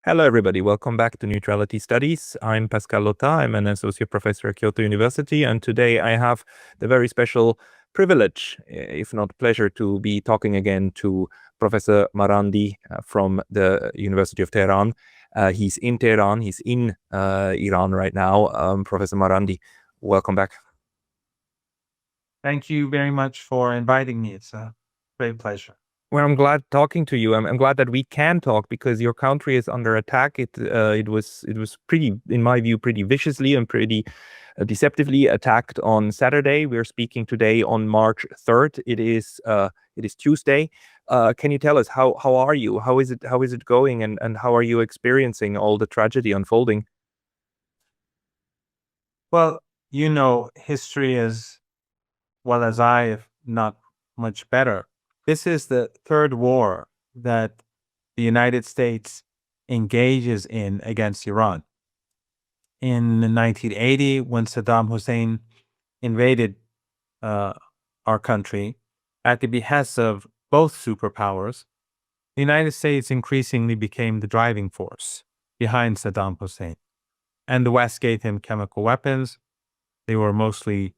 Hello, everybody. Welcome back to Neutrality Studies. I'm Pascal Lotta. I'm an associate professor at Kyoto University, and today I have the very special privilege, if not pleasure, to be talking again to Professor Marandi from the University of Tehran. He's in Tehran. He's in Iran right now. Professor Marandi, welcome back. Thank you very much for inviting me. It's a great pleasure. Well, I'm glad talking to you. I'm glad that we can talk because your country is under attack. It was pretty, in my view, pretty viciously and pretty deceptively attacked on Saturday. We're speaking today on March 3rd. It is Tuesday. Can you tell us how are you? How is it going, and how are you experiencing all the tragedy unfolding? Well, you know history as well as I, if not much better. This is the third war that the United States engages in against Iran. In 1980, when Saddam Hussein invaded our country at the behest of both superpowers, the United States increasingly became the driving force behind Saddam Hussein. And the West gave him chemical weapons. They were mostly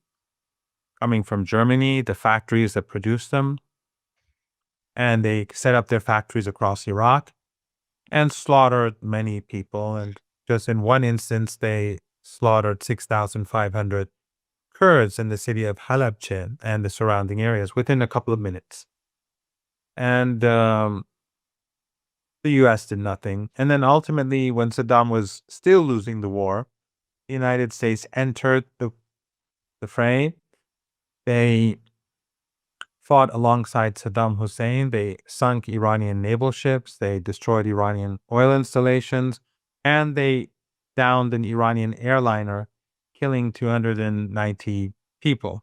coming from Germany, the factories that produced them. And they set up their factories across Iraq and slaughtered many people. And just in one instance, they slaughtered 6,500 Kurds in the city of Halabja and the surrounding areas within a couple of minutes. And the U.S. did nothing. And then ultimately, when Saddam was still losing the war, the United States entered the fray. They fought alongside Saddam Hussein. They sunk Iranian naval ships. They destroyed Iranian oil installations. And they downed an Iranian airliner, killing 290 people.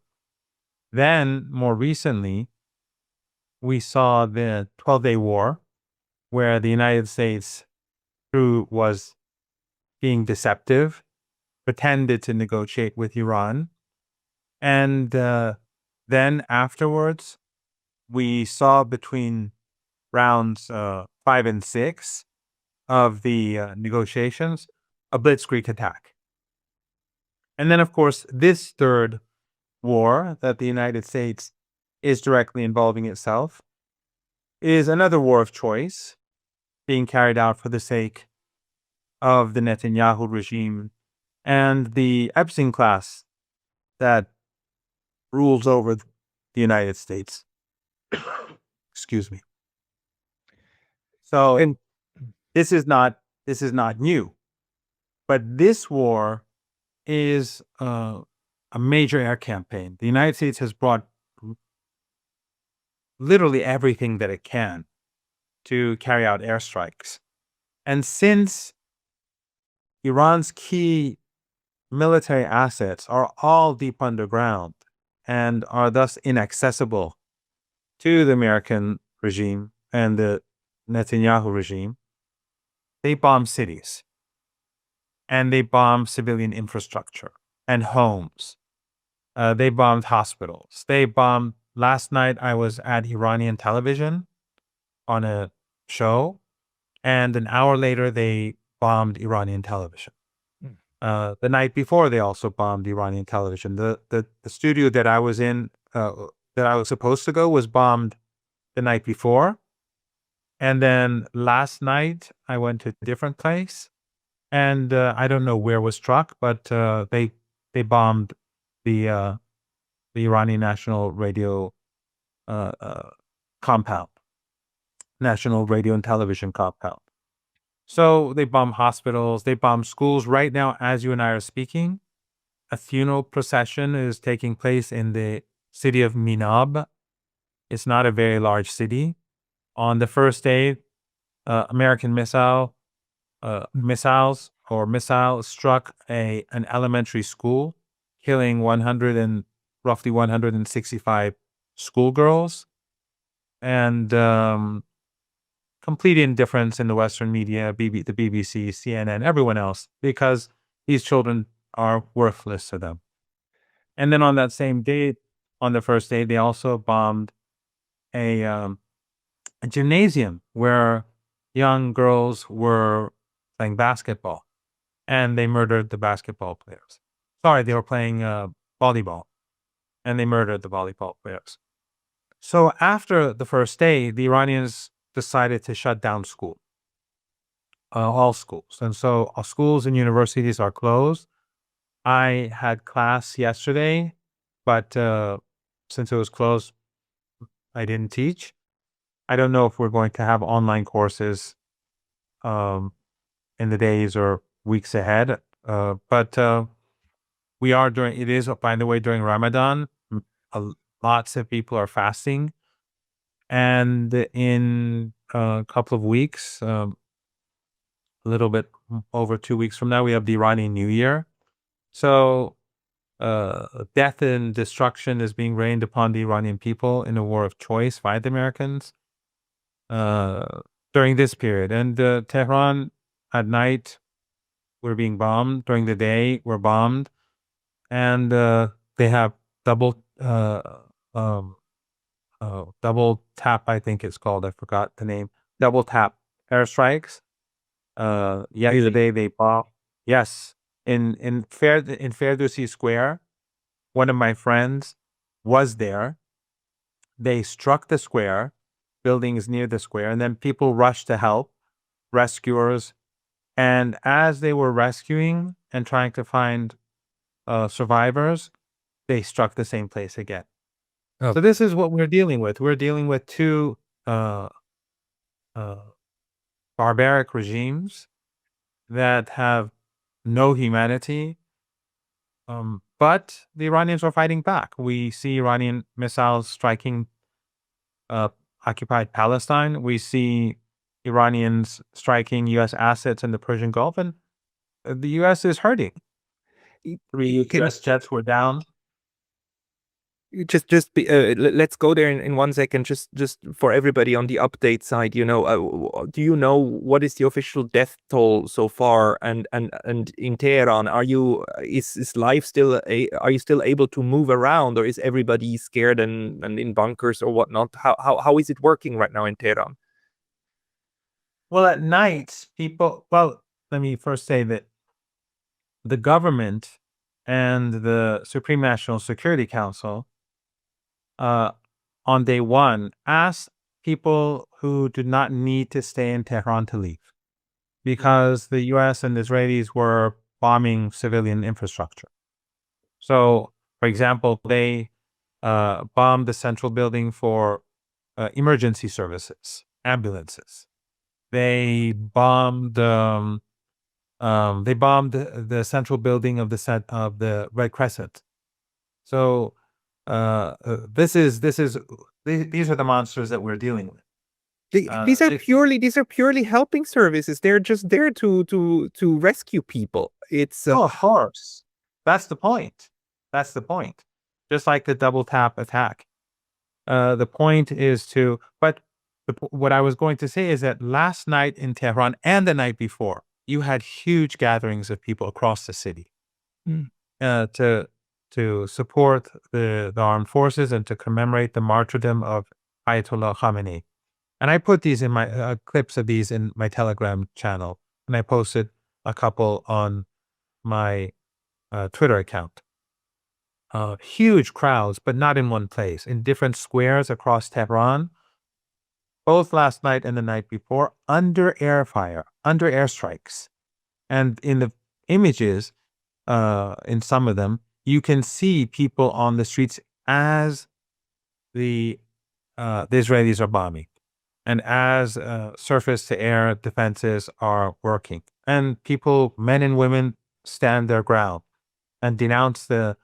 Then, more recently, we saw the 12-day war, where the United States, through was being deceptive, pretended to negotiate with Iran. And then afterwards, we saw between rounds 5 and 6 of the negotiations, a blitzkrieg attack. And then, of course, this third war that the United States is directly involving itself is another war of choice being carried out for the sake of the Netanyahu regime and the Epstein class that rules over the United States. Excuse me. So, and this is not new, but this war is a major air campaign. The United States has brought literally everything that it can to carry out airstrikes. And since Iran's key military assets are all deep underground and are thus inaccessible to the American regime and the Netanyahu regime, they bomb cities and they bomb civilian infrastructure and homes. They bombed hospitals. They bombed. Last night, I was at Iranian television on a show, and an hour later, they bombed Iranian television. The night before, they also bombed Iranian television. The studio that I was in, that I was supposed to go, was bombed the night before. And then last night, I went to a different place, and I don't know where was struck, but they bombed the Iranian National Radio compound, National Radio and Television compound. So they bomb hospitals, they bomb schools. Right now, as you and I are speaking, a funeral procession is taking place in the city of Minab. It's not a very large city. On the first day, American missile struck an elementary school, killing roughly 165 schoolgirls, and complete indifference in the Western media, the BBC, CNN, everyone else, because these children are worthless to them. And then on that same day, on the first day, they also bombed a gymnasium where young girls were playing basketball, and they murdered the basketball players. Sorry, they were playing volleyball, and they murdered the volleyball players. So after the first day, the Iranians decided to shut down school, all schools. And so our schools and universities are closed. I had class yesterday, but since it was closed, I didn't teach. I don't know if we're going to have online courses in the days or weeks ahead. But we are it is, by the way, during Ramadan. Lots of people are fasting. And in a couple of weeks, a little bit over 2 weeks from now, we have the Iranian New Year. So death and destruction is being rained upon the Iranian people in a war of choice by the Americans during this period. And Tehran at night, we're being bombed. During the day, we're bombed. And they have double tap, I think it's called. I forgot the name. Double tap airstrikes. Yesterday they bombed. Yes, in Ferdowsi Square, one of my friends was there. They struck the square, buildings near the square, and then people rushed to help, rescuers. And as they were rescuing and trying to find survivors, they struck the same place again. So this is what we're dealing with. We're dealing with two barbaric regimes that have no humanity. But the Iranians are fighting back. We see Iranian missiles striking occupied Palestine. We see Iranians striking U.S. assets in the Persian Gulf, and the U.S. is hurting. 3 U.S. jets were down. Let's go there in 1 second. Just for everybody on the update side, do you know what is the official death toll so far? And in Tehran, are you still able to move around, or is everybody scared and in bunkers or whatnot? How is it working right now in Tehran? Well, at night, let me first say that the government and the Supreme National Security Council on day one asked people who did not need to stay in Tehran to leave, because the U.S. and the Israelis were bombing civilian infrastructure. So, for example, they bombed the central building for emergency services, ambulances. They bombed the central building of the Red Crescent. So these are the monsters that we're dealing with. These are purely helping services. They're just there to rescue people. It's of course, that's the point. Just like the double tap attack. The point is what I was going to say is that last night in Tehran and the night before, you had huge gatherings of people across the city to support the armed forces and to commemorate the martyrdom of Ayatollah Khamenei. And I put these in my clips of these in my Telegram channel, and I posted a couple on my Twitter account. Huge crowds, but not in one place, in different squares across Tehran, both last night and the night before, under airstrikes. And in the images, in some of them, you can see people on the streets as the Israelis are bombing, and as surface-to-air defenses are working. And people, men and women, stand their ground and denounce the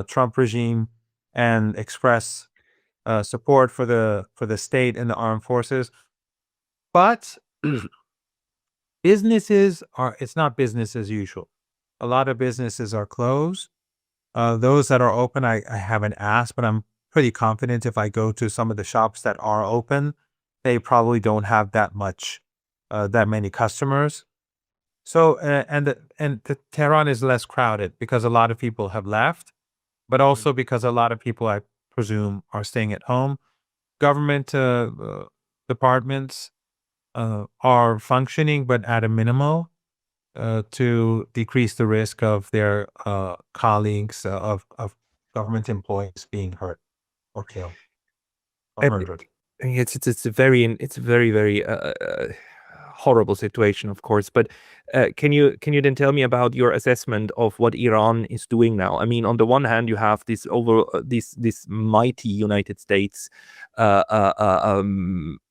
Trump regime and express support for the state and the armed forces. But it's not business as usual. A lot of businesses are closed. Those that are open, I haven't asked, but I'm pretty confident if I go to some of the shops that are open, they probably don't have that many customers. So, and the Tehran is less crowded because a lot of people have left, but also because a lot of people, I presume, are staying at home. Government departments are functioning, but at a minimal. to decrease the risk of their colleagues, of government employees being hurt or killed or murdered. It's a very horrible situation, of course. But can you then tell me about your assessment of what Iran is doing now? I mean, on the one hand, you have this mighty United States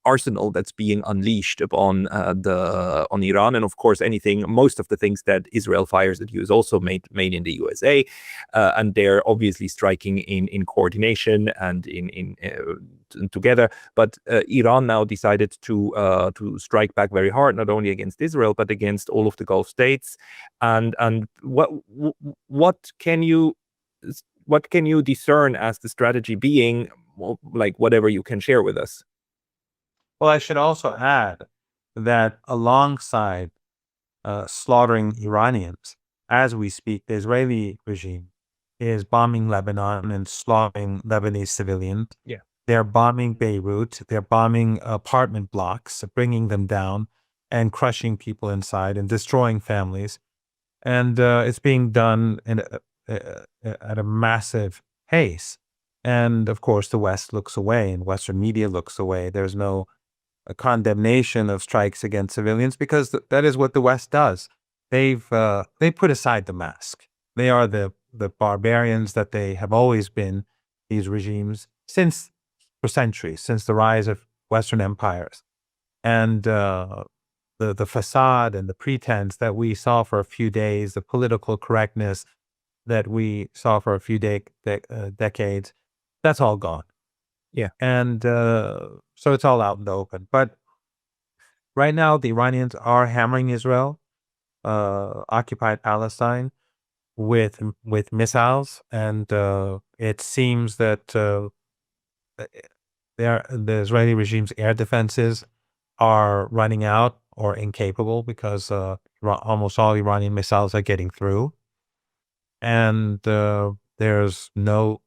arsenal that's being unleashed upon Iran, and of course, most of the things that Israel fires at you is also made in the USA, and they're obviously striking in coordination and in together. But Iran now decided to strike back very hard, not only against Israel but against all of the Gulf states. And what can you discern as the strategy being, like whatever you can share with us? Well, I should also add that alongside slaughtering Iranians, as we speak, the Israeli regime is bombing Lebanon and slaughtering Lebanese civilians. Yeah. They're bombing Beirut. They're bombing apartment blocks, bringing them down and crushing people inside and destroying families. And it's being done at a massive pace. And of course, the West looks away and Western media looks away. There's no condemnation of strikes against civilians because that is what the West does. They put aside the mask. They are the barbarians that they have always been, these regimes, for centuries, since the rise of Western empires. And the facade and the pretense that we saw for a few days, the political correctness that we saw for a few decades, that's all gone. Yeah. And so it's all out in the open. But right now, the Iranians are hammering Israel, occupied Palestine, with missiles. And it seems that the Israeli regime's air defenses are running out or incapable because almost all Iranian missiles are getting through. And there's no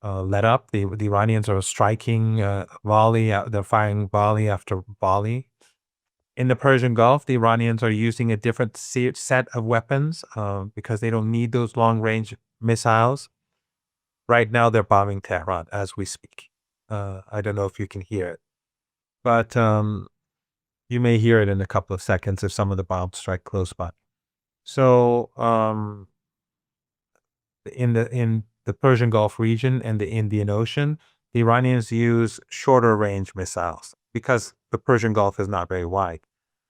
let up. The Iranians are striking volley. They're firing volley after volley. In the Persian Gulf, the Iranians are using a different set of weapons because they don't need those long-range missiles. Right now, they're bombing Tehran as we speak. I don't know if you can hear it, but you may hear it in a couple of seconds if some of the bombs strike close by. So in the Persian Gulf region and the Indian Ocean, the Iranians use shorter range missiles because the Persian Gulf is not very wide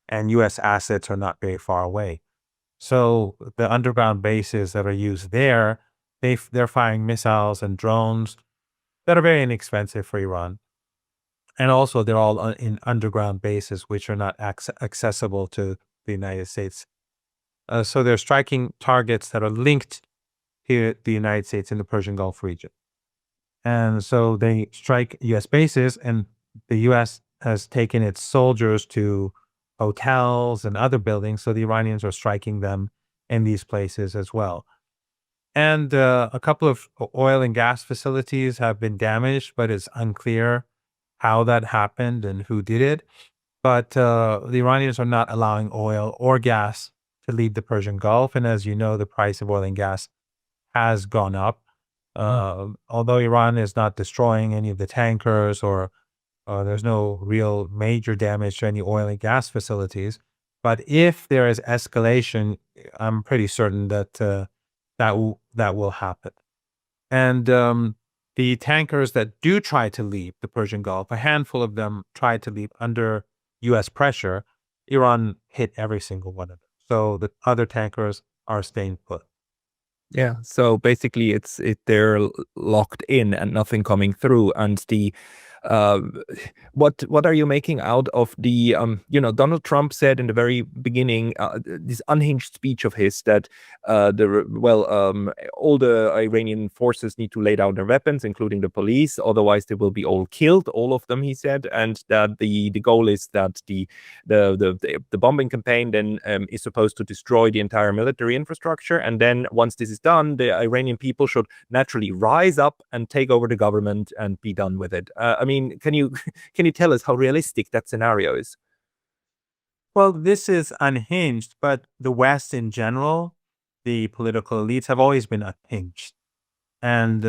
and U.S. assets are not very far away. So the underground bases that are used there, they're firing missiles and drones that are very inexpensive for Iran. And also they're all in underground bases, which are not accessible to the United States. So they're striking targets that are linked to the United States in the Persian Gulf region. And so they strike U.S. bases, and the U.S. has taken its soldiers to hotels and other buildings, so the Iranians are striking them in these places as well. And a couple of oil and gas facilities have been damaged, but it's unclear how that happened and who did it. But the Iranians are not allowing oil or gas to leave the Persian Gulf. And as you know, the price of oil and gas has gone up. Although Iran is not destroying any of the tankers or there's no real major damage to any oil and gas facilities. But if there is escalation, I'm pretty certain that that will happen. And the tankers that do try to leave the Persian Gulf, a handful of them tried to leave under U.S. pressure. Iran hit every single one of them. So the other tankers are staying put. Yeah, so basically they're locked in and nothing coming through. And the what are you making out of the Donald Trump said in the very beginning this unhinged speech of his that all the Iranian forces need to lay down their weapons, including the police, otherwise they will be all killed, all of them, he said, and that the goal is that the bombing campaign then is supposed to destroy the entire military infrastructure, and then once this is done, the Iranian people should naturally rise up and take over the government and be done with it. I mean, can you tell us how realistic that scenario is? Well, this is unhinged, but the West in general, the political elites have always been unhinged. And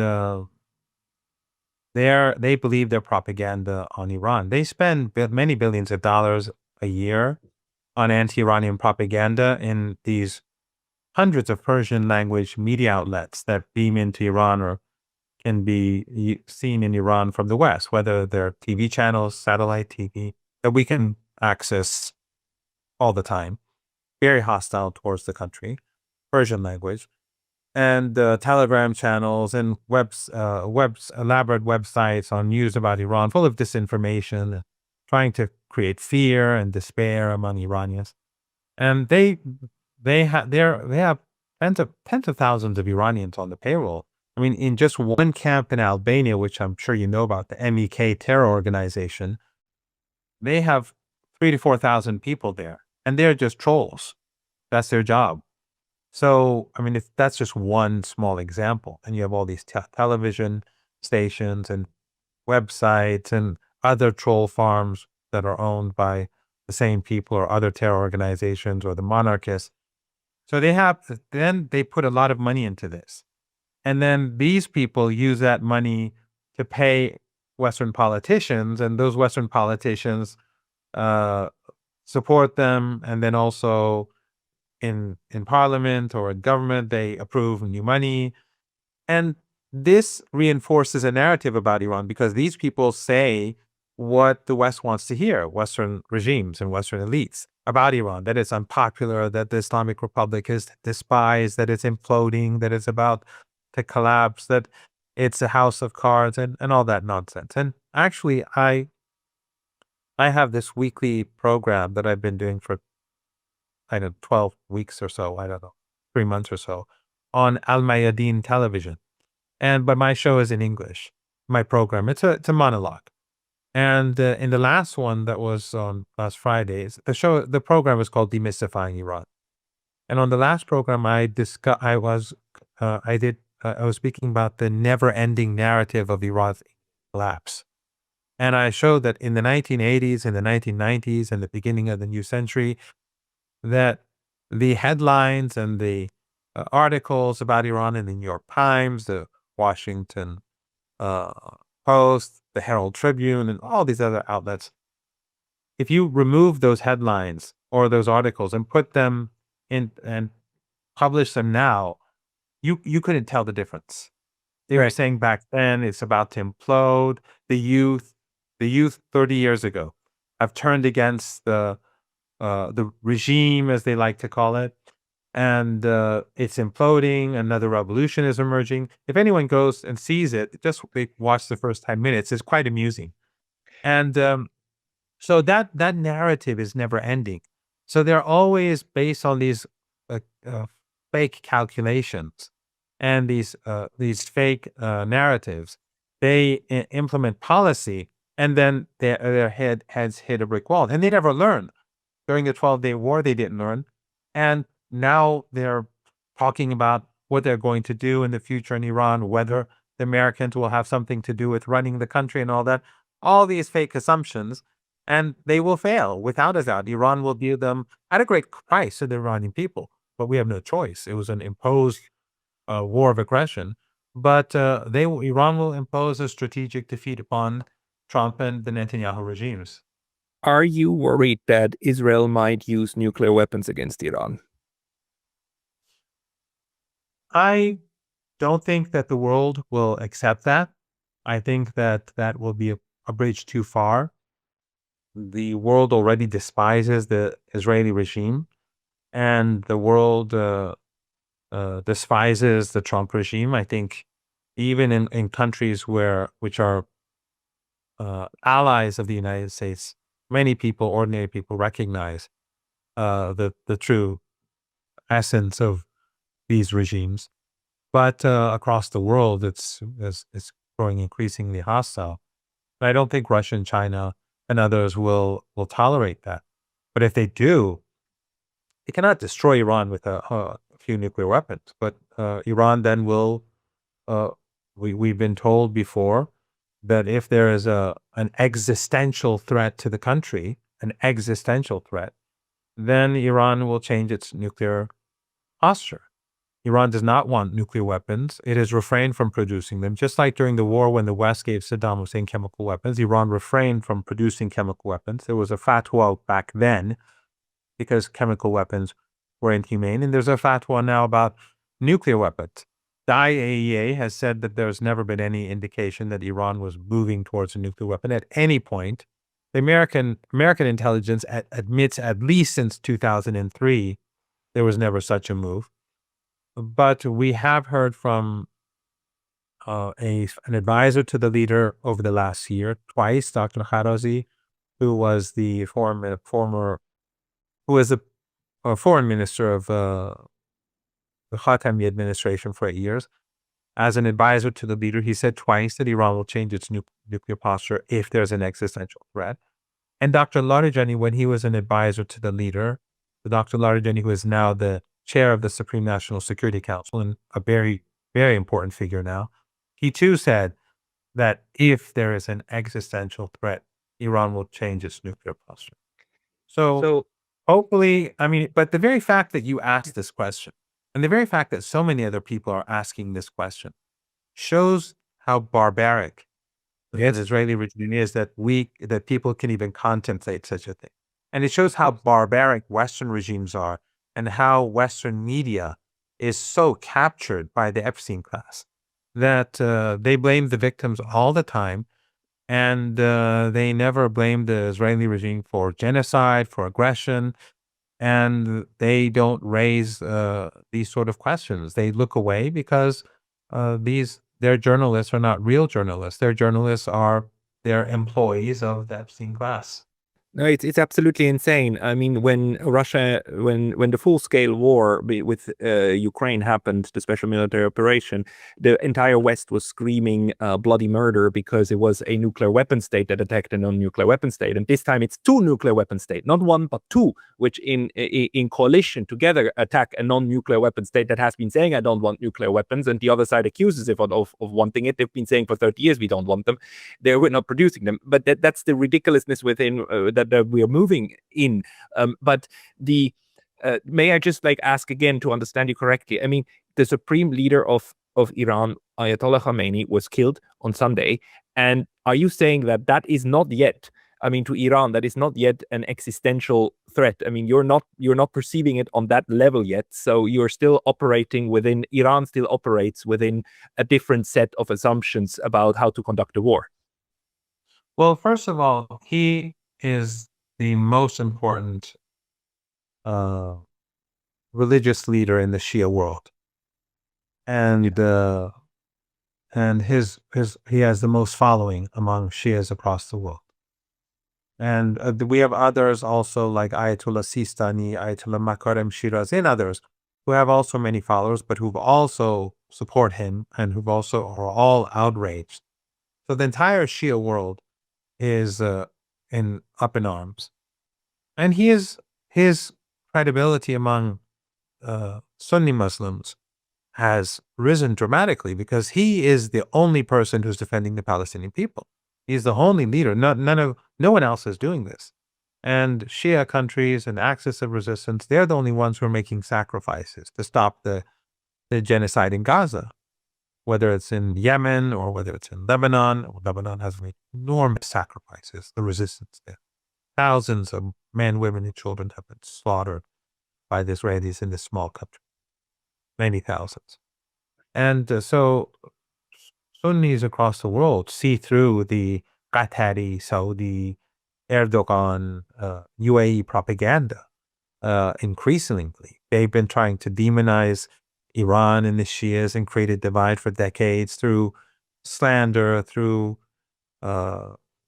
they believe their propaganda on Iran. They spend many billions of dollars a year on anti-Iranian propaganda in these hundreds of Persian language media outlets that beam into Iran or can be seen in Iran from the West, whether they're TV channels, satellite TV, that we can access all the time, very hostile towards the country, Persian language, and Telegram channels and elaborate websites on news about Iran, full of disinformation, trying to create fear and despair among Iranians. And they have tens of thousands of Iranians on the payroll. I mean, in just one camp in Albania, which I'm sure you know about, the MEK terror organization, they have 3,000 to 4,000 people there, and they're just trolls. That's their job. So, I mean, if that's just one small example, and you have all these television stations and websites and other troll farms that are owned by the same people or other terror organizations or the monarchists. So then they put a lot of money into this. And then these people use that money to pay Western politicians, and those Western politicians support them. And then also in parliament or in government, they approve new money. And this reinforces a narrative about Iran because these people say what the West wants to hear, Western regimes and Western elites about Iran, that it's unpopular, that the Islamic Republic is despised, that it's imploding, that it's about to collapse, that it's a house of cards and all that nonsense. And actually, I have this weekly program that I've been doing for, 12 weeks or so, 3 months or so, on Al Mayadeen television. But my show is in English, my program. It's a monologue. And in the last one that was on last Friday, the program is called Demystifying Iran. And on the last program, I was speaking about the never-ending narrative of Iran's collapse. And I showed that in the 1980s, in the 1990s, and the beginning of the new century, that the headlines and the articles about Iran in the New York Times, the Washington Post, the Herald Tribune, and all these other outlets, if you remove those headlines or those articles and put them in and publish them now, you couldn't tell the difference. They were saying back then it's about to implode. The youth 30 years ago have turned against the regime, as they like to call it, and it's imploding. Another revolution is emerging. If anyone goes and sees it, just watch the first 10 minutes. It's quite amusing. And so that narrative is never ending. So they're always based on these fake calculations and these fake narratives. They implement policy, and then their heads hit a brick wall, and they never learn. During the 12-day war, they didn't learn, and now they're talking about what they're going to do in the future in Iran, whether the Americans will have something to do with running the country and all that. All these fake assumptions, and they will fail without a doubt. Iran will view them at a great price to the Iranian people, but we have no choice. It was an imposed war of aggression, but Iran will impose a strategic defeat upon Trump and the Netanyahu regimes. Are you worried that Israel might use nuclear weapons against Iran? I don't think that the world will accept that. I think that will be a bridge too far. The world already despises the Israeli regime, and the world despises the Trump regime. I think even in countries which are allies of the United States, many people, ordinary people, recognize the true essence of these regimes. But across the world, it's growing increasingly hostile. I don't think Russia and China and others will tolerate that. But if they do, they cannot destroy Iran with a few nuclear weapons. But Iran then will. We've been told before that if there is an existential threat to the country, an existential threat, then Iran will change its nuclear posture. Iran does not want nuclear weapons. It has refrained from producing them. Just like during the war when the West gave Saddam Hussein chemical weapons, Iran refrained from producing chemical weapons. There was a fatwa back then because chemical weapons were inhumane, and there's a fatwa now about nuclear weapons. The IAEA has said that there's never been any indication that Iran was moving towards a nuclear weapon at any point. The American intelligence admits, at least since 2003, there was never such a move. But we have heard from an advisor to the leader over the last year, twice, Dr. Kharazi, who was the foreign minister of the Khatami administration for 8 years. As an advisor to the leader, he said twice that Iran will change its nuclear posture if there's an existential threat. And Dr. Larijani, when he was an advisor to the leader, Dr. Larijani, who is now the chair of the Supreme National Security Council and a very, very important figure now, he too said that if there is an existential threat, Iran will change its nuclear posture. So hopefully, but the very fact that you asked this question, and the very fact that so many other people are asking this question, shows how barbaric the Israeli regime is that people can even contemplate such a thing. And it shows how barbaric Western regimes are and how Western media is so captured by the Epstein class that they blame the victims all the time, and they never blame the Israeli regime for genocide, for aggression, and they don't raise these sort of questions. They look away because their journalists are not real journalists. Their journalists are their employees of the Epstein class. No, it's absolutely insane. I mean, when the full-scale war with Ukraine happened, the special military operation, the entire West was screaming bloody murder because it was a nuclear weapon state that attacked a non-nuclear weapon state. And this time it's two nuclear weapon states, not one, but two, which in coalition together attack a non-nuclear weapon state that has been saying, I don't want nuclear weapons, and the other side accuses it of wanting it. They've been saying for 30 years, we don't want them. They're not producing them. But that's the ridiculousness within that we are moving in. But may I just ask again to understand you correctly? I mean, the supreme leader of Iran, Ayatollah Khamenei, was killed on Sunday. And are you saying that is not yet, to Iran, that is not yet an existential threat? I mean, you're not perceiving it on that level yet. So you're still operating within, Iran still operates within a different set of assumptions about how to conduct a war. Well, first of all, he is the most important religious leader in the Shia world, and he has the most following among Shias across the world. And we have others also like Ayatollah Sistani, Ayatollah Makarem Shirazi, and others who have also many followers, but who've also support him and who've also are all outraged. So the entire Shia world is up in arms, and his credibility among Sunni Muslims has risen dramatically because he is the only person who's defending the Palestinian people. He's the only leader. No one else is doing this. And Shia countries and axis of resistance, they're the only ones who are making sacrifices to stop the genocide in Gaza, whether it's in Yemen or whether it's in Lebanon. Lebanon has made enormous sacrifices, the resistance there. Thousands of men, women, and children have been slaughtered by the Israelis in this small country. Many thousands. And so Sunnis across the world see through the Qatari, Saudi, Erdogan, UAE propaganda increasingly. They've been trying to demonize Iran and the Shias and create a divide for decades through slander, through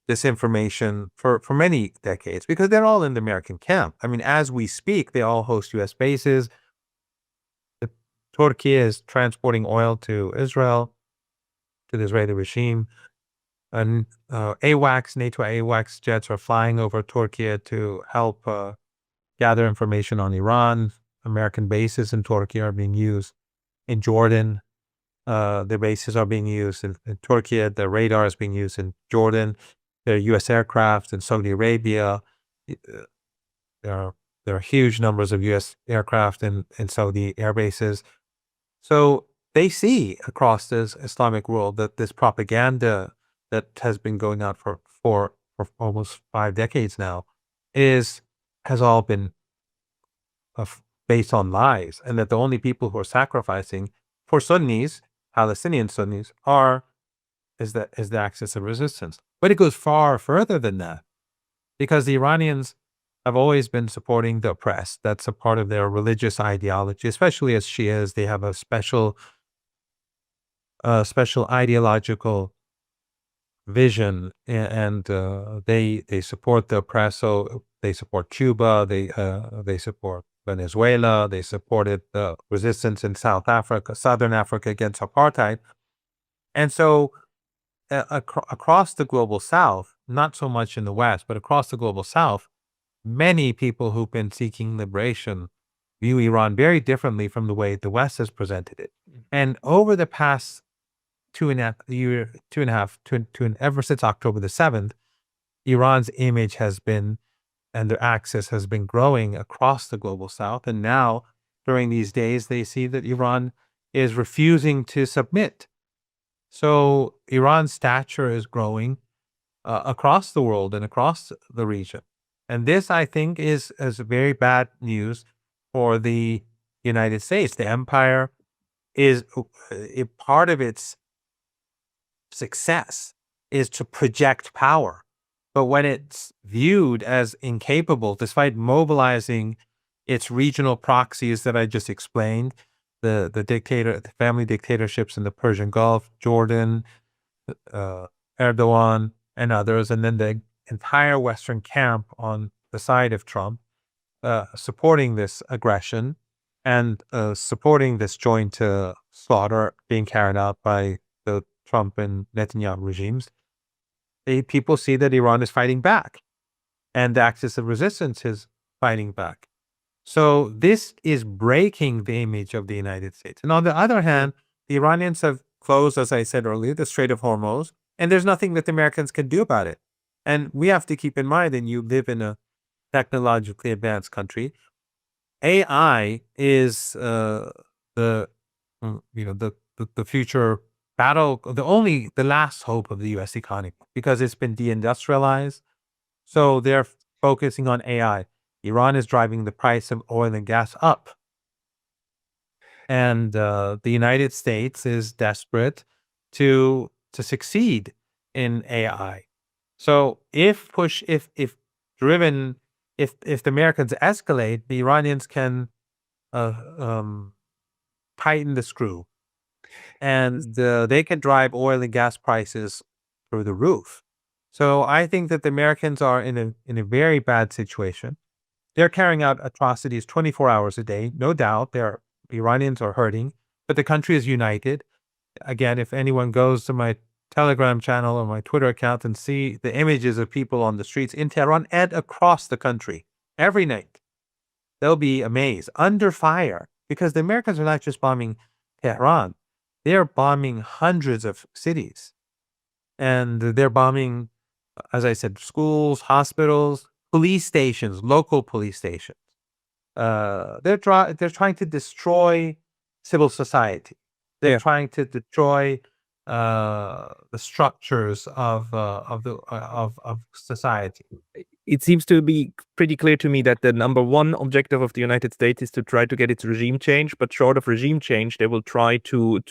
disinformation for many decades, because they're all in the American camp. I mean, as we speak, they all host U.S. bases. Turkey is transporting oil to Israel, to the Israeli regime. And AWACS, NATO AWACS jets are flying over Turkey to help gather information on Iran. American bases in Turkey are being used. In Jordan, the bases are being used in Turkey. The radar is being used in Jordan. There are U.S. aircraft in Saudi Arabia. There are There are huge numbers of U.S. aircraft in Saudi air bases. So they see across this Islamic world that this propaganda that has been going on for almost 5 decades now has all been based on lies, and that the only people who are sacrificing for Sunnis, Palestinian Sunnis, is the axis of resistance. But it goes far further than that, because the Iranians have always been supporting the oppressed. That's a part of their religious ideology, especially as Shias. They have a special ideological vision, and they support the oppressed. So they support Cuba, they support Venezuela, they supported the resistance in Southern Africa against apartheid. And so across the global South, not so much in the West, but across the global South, many people who've been seeking liberation view Iran very differently from the way the West has presented it. And over the past ever since October the 7th, Iran's image has been, and their axis has been growing across the global South. And now, during these days, they see that Iran is refusing to submit. So Iran's stature is growing across the world and across the region. And this, I think, is very bad news for the United States. The empire is a part of its success is to project power. But when it's viewed as incapable, despite mobilizing its regional proxies that I just explained, the family dictatorships in the Persian Gulf, Jordan, Erdogan, and others, and then the entire Western camp on the side of Trump, supporting this aggression and supporting this joint slaughter being carried out by the Trump and Netanyahu regimes, people see that Iran is fighting back, and the axis of resistance is fighting back. So this is breaking the image of the United States. And on the other hand, the Iranians have closed, as I said earlier, the Strait of Hormuz, and there's nothing that the Americans can do about it. And we have to keep in mind, and you live in a technologically advanced country, AI is the future battle, the last hope of the U.S. economy, because it's been deindustrialized. So they're focusing on AI. Iran is driving the price of oil and gas up. And the United States is desperate to succeed in AI. So if the Americans escalate, the Iranians can tighten the screw, and they can drive oil and gas prices through the roof. So I think that the Americans are in a very bad situation. They're carrying out atrocities 24 hours a day. No doubt, the Iranians are hurting, but the country is united. Again, if anyone goes to my Telegram channel or my Twitter account and see the images of people on the streets in Tehran and across the country every night, they'll be amazed, under fire, because the Americans are not just bombing Tehran. They're bombing hundreds of cities. And they're bombing, as I said, schools, hospitals, police stations, local police stations. They're trying to destroy civil society. They're trying to destroy the structures of society. It seems to be pretty clear to me that the number one objective of the United States is to try to get its regime change, but short of regime change, they will try to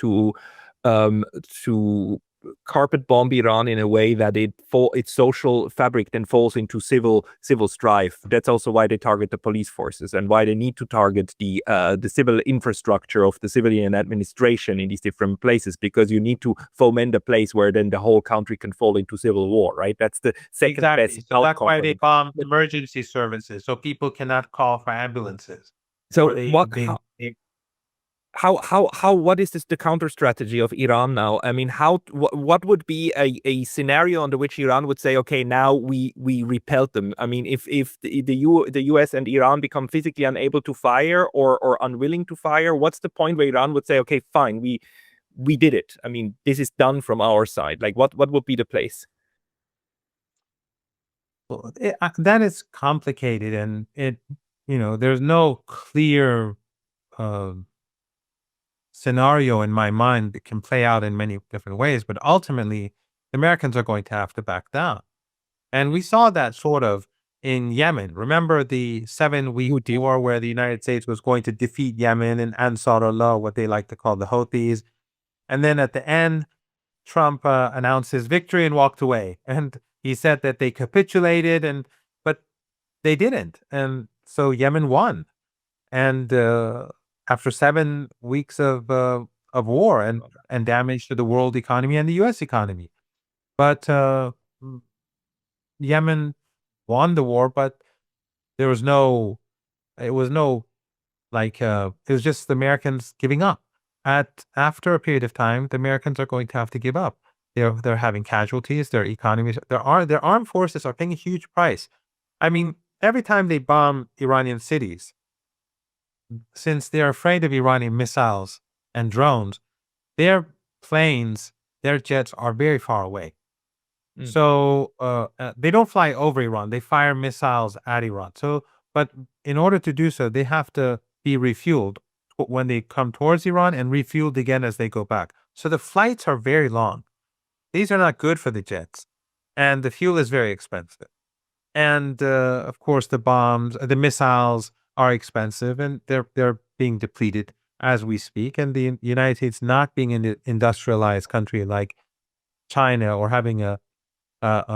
carpet bomb Iran in a way that its social fabric then falls into civil strife. That's also why they target the police forces and why they need to target the civil infrastructure of the civilian administration in these different places, because you need to foment a place where then the whole country can fall into civil war, right? That's the second best. So that's why they bomb emergency services, so people cannot call for ambulances. So what is the counter strategy of Iran now? I mean, what would be a scenario under which Iran would say, okay, now we repelled them? I mean, if the US and Iran become physically unable to fire or unwilling to fire, what's the point where Iran would say, okay, fine, we did it. I mean, this is done from our side. Like, what would be the place? Well, that is complicated, and there's no clear scenario in my mind that can play out in many different ways, but ultimately the Americans are going to have to back down. And we saw that sort of in Yemen. Remember the 7-week war where the United States was going to defeat Yemen and Ansar Allah, what they like to call the Houthis. And then at the end, Trump announced his victory and walked away. And he said that they capitulated, but they didn't. And so Yemen won. And after 7 weeks of war and damage to the world economy and the U.S. economy. But Yemen won the war, but it was just the Americans giving up. After a period of time, the Americans are going to have to give up. They're having casualties. Their economies, their armed forces are paying a huge price. I mean, every time they bomb Iranian cities, since they're afraid of Iranian missiles and drones, their planes, their jets are very far away. So they don't fly over Iran. They fire missiles at Iran. But in order to do so, they have to be refueled when they come towards Iran and refueled again as they go back. So the flights are very long. These are not good for the jets. And the fuel is very expensive. And of course, the missiles are expensive, and they're being depleted as we speak. And the United States, not being an industrialized country like China or having a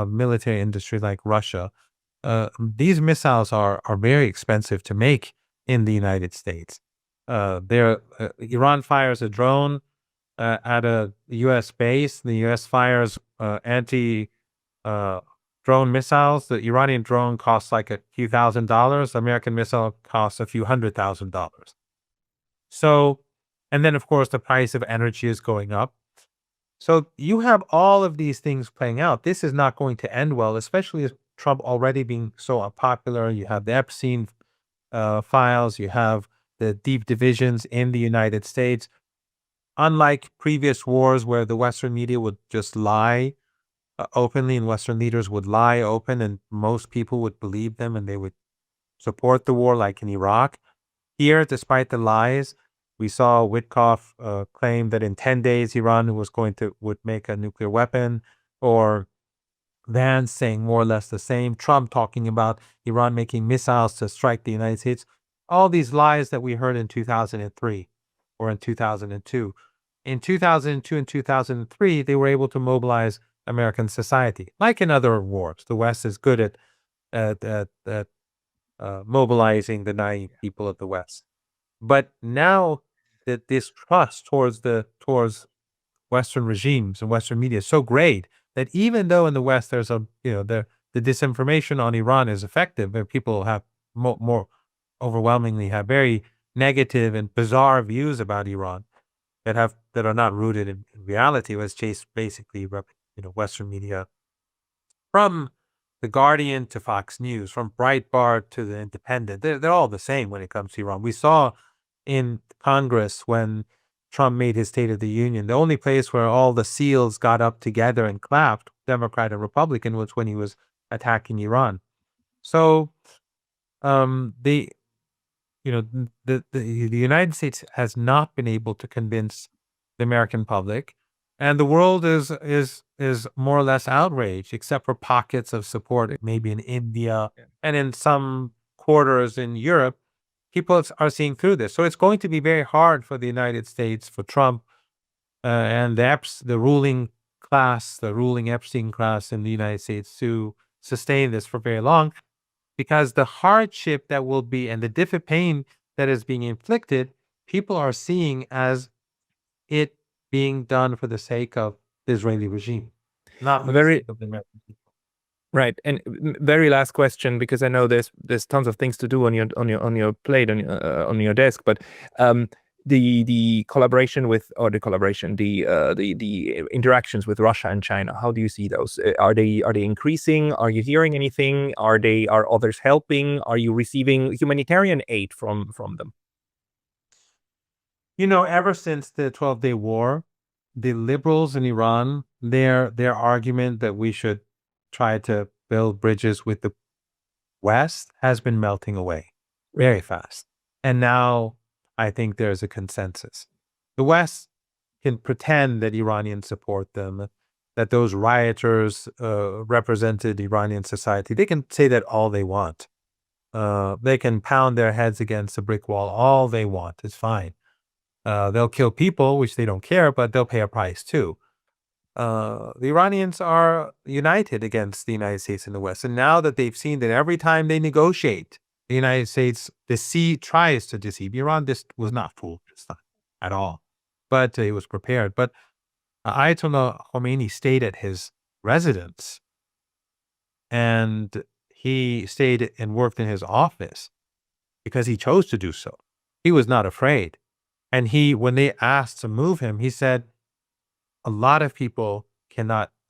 military industry like Russia, these missiles are very expensive to make in the United States. Iran fires a drone at a U.S. base. The U.S. fires anti-drone missiles. The Iranian drone costs like a few $1,000s. The American missile costs a few $100,000. So, and then of course the price of energy is going up. So you have all of these things playing out. This is not going to end well, especially as Trump already being so unpopular. You have the Epstein files. You have the deep divisions in the United States. Unlike previous wars where the Western media would just lie openly and Western leaders would lie open and most people would believe them and they would support the war like in Iraq. Here, despite the lies, we saw Witkoff claim that in 10 days Iran would make a nuclear weapon, or Vance saying more or less the same, Trump talking about Iran making missiles to strike the United States. All these lies that we heard in 2003 or in 2002. In 2002 and 2003, they were able to mobilize American society. Like in other wars, the West is good at mobilizing the naive people of the West. But now that this trust towards Western regimes and Western media is so great that even though in the West there's the disinformation on Iran is effective, and people have more overwhelmingly have very negative and bizarre views about Iran that are not rooted in reality, was chased basically Western media, from The Guardian to Fox News, from Breitbart to The Independent. They're all the same when it comes to Iran. We saw in Congress when Trump made his State of the Union, the only place where all the SEALs got up together and clapped, Democrat and Republican, was when he was attacking Iran. So the United States has not been able to convince the American public, and the world is more or less outraged, except for pockets of support, maybe in India and in some quarters in Europe. People are seeing through this. So it's going to be very hard for the United States, for Trump and the ruling class, the ruling Epstein class in the United States, to sustain this for very long, because the hardship that will be and the different pain that is being inflicted, people are seeing as it being done for the sake of the Israeli regime, not for the sake of the American people. Right, and very last question, because I know there's tons of things to do on your plate, on your desk, but the collaboration the interactions with Russia and China, how do you see those? Are they increasing? Are you hearing anything? Are others helping? Are you receiving humanitarian aid from them? Ever since the 12-day war, the liberals in Iran, their argument that we should try to build bridges with the West has been melting away. very fast. And now I think there's a consensus. The West can pretend that Iranians support them, that those rioters represented Iranian society. They can say that all they want. They can pound their heads against a brick wall all they want. It's fine. They'll kill people, which they don't care, but they'll pay a price too. The Iranians are united against the United States and the West. And now that they've seen that every time they negotiate, the United States tries to deceive Iran. This was not fooled this time at all, but he was prepared. But Ayatollah Khomeini stayed at his residence, and he stayed and worked in his office because he chose to do so. He was not afraid. And when they asked to move him, he said, a lot of people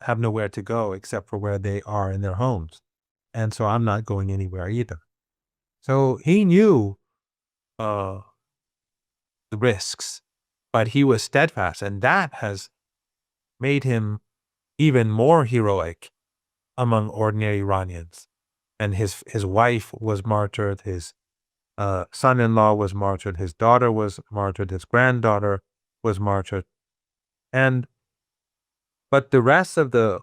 have nowhere to go except for where they are in their homes. And so I'm not going anywhere either. So he knew the risks, but he was steadfast. And that has made him even more heroic among ordinary Iranians. And his wife was martyred, his son-in-law was martyred, his daughter was martyred, his granddaughter was martyred. But the rest of the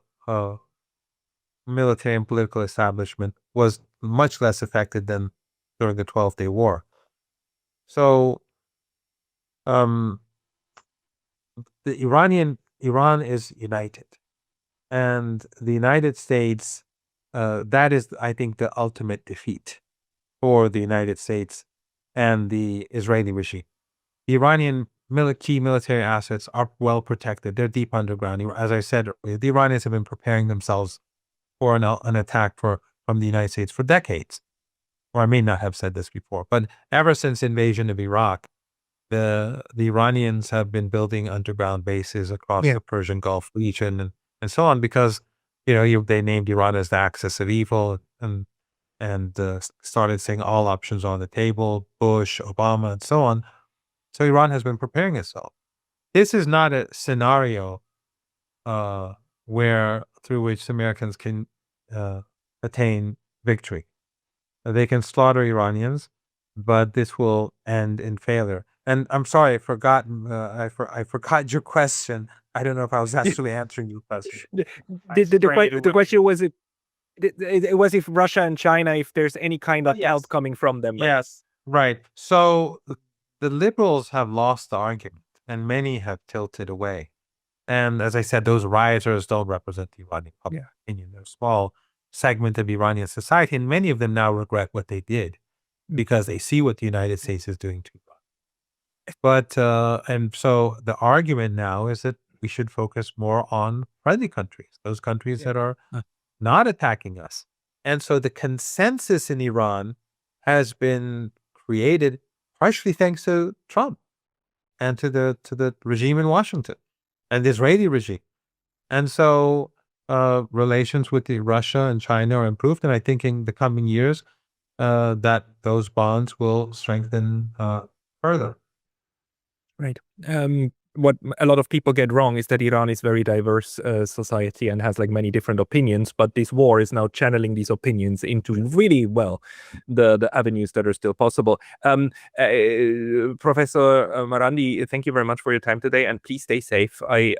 military and political establishment was much less affected than during the 12-Day War. So Iran is united. And the United States, that is, I think, the ultimate defeat for the United States and the Israeli regime. The Iranian key military assets are well protected. They're deep underground. As I said earlier, the Iranians have been preparing themselves for an attack from the United States for decades. Or I may not have said this before, but ever since invasion of Iraq, the Iranians have been building underground bases across the Persian Gulf region and so on, because they named Iran as the axis of evil and started saying all options on the table, Bush, Obama, and so on. So Iran has been preparing itself. This is not a scenario through which Americans can attain victory. They can slaughter Iranians, but this will end in failure. And I'm sorry, I forgot your question. I don't know if I was actually answering your question. The question was it was if Russia and China, if there's any kind of help coming from them. Yes, right. So the liberals have lost the argument, and many have tilted away. And as I said, those rioters don't represent the Iranian public opinion. They're a small segment of Iranian society, and many of them now regret what they did because they see what the United States is doing to Iran. But and so the argument now is that we should focus more on friendly countries, those countries that are not attacking us. And so the consensus in Iran has been created partially thanks to Trump and to the regime in Washington and the Israeli regime. And so relations with Russia and China are improved. And I think in the coming years that those bonds will strengthen further. Right. What a lot of people get wrong is that Iran is very diverse society and has many different opinions, but this war is now channeling these opinions into really the avenues that are still possible. Professor Marandi, thank you very much for your time today, and please stay safe. I'm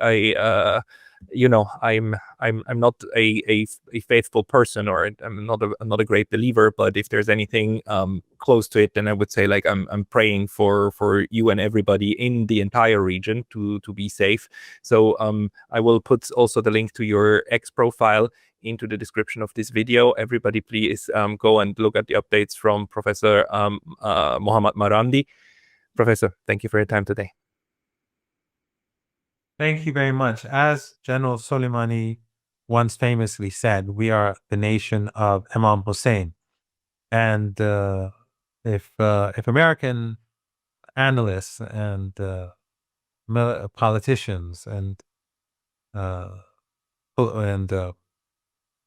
not a faithful person, or I'm not a great believer, but if there's anything close to it, then I would say I'm praying for you and everybody in the entire region to be safe. So I will put also the link to your X profile into the description of this video. Everybody please go and look at the updates from Professor Mohammad Marandi. Professor, thank you for your time today. Thank you very much. As General Soleimani once famously said, we are the nation of Imam Hussein. And if American analysts and politicians and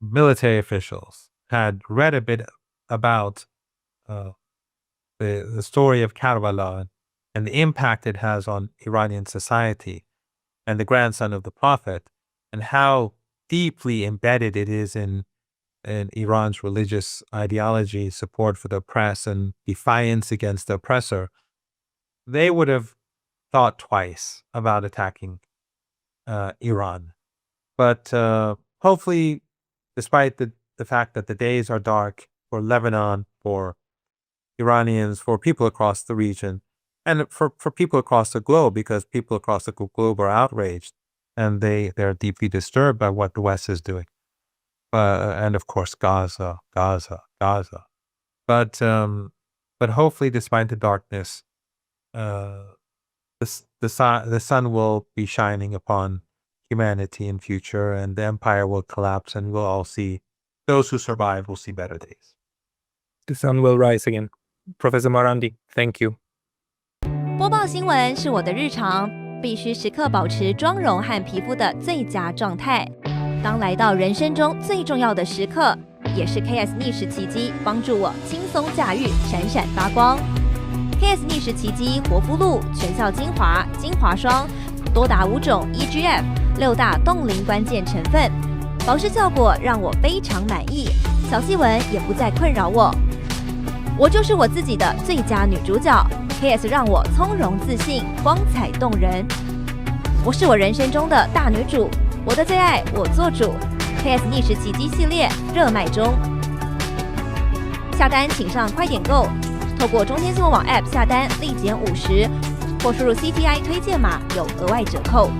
military officials had read a bit about the story of Karbala and the impact it has on Iranian society, and the grandson of the Prophet, and how deeply embedded it is in in Iran's religious ideology, support for the oppressed, and defiance against the oppressor, they would have thought twice about attacking Iran. But hopefully, despite the fact that the days are dark for Lebanon, for Iranians, for people across the region, and for people across the globe, because people across the globe are outraged and they're deeply disturbed by what the West is doing. And of course, Gaza. But hopefully, despite the darkness, the sun will be shining upon humanity in future, and the empire will collapse, and we'll all see, those who survive will see better days. The sun will rise again. Professor Marandi, thank you. 播报新闻是我的日常，必须时刻保持妆容和皮肤的最佳状态。当来到人生中最重要的时刻，也是 KS 逆时奇迹帮助我轻松驾驭，闪闪发光。KS 逆时奇迹活肤露全效精华、精华霜，多达5种 EGF、6大冻龄关键成分，保湿效果让我非常满意，小细纹也不再困扰我。我就是我自己的最佳女主角 ，KS 让我从容自信、光彩动人。我是我人生中的大女主。我的最爱，我做主。KS 逆时奇迹系列热卖中，下单请上快点购，透过中天新闻网 App 下单立减50，或输入 CTI 推荐码有额外折扣。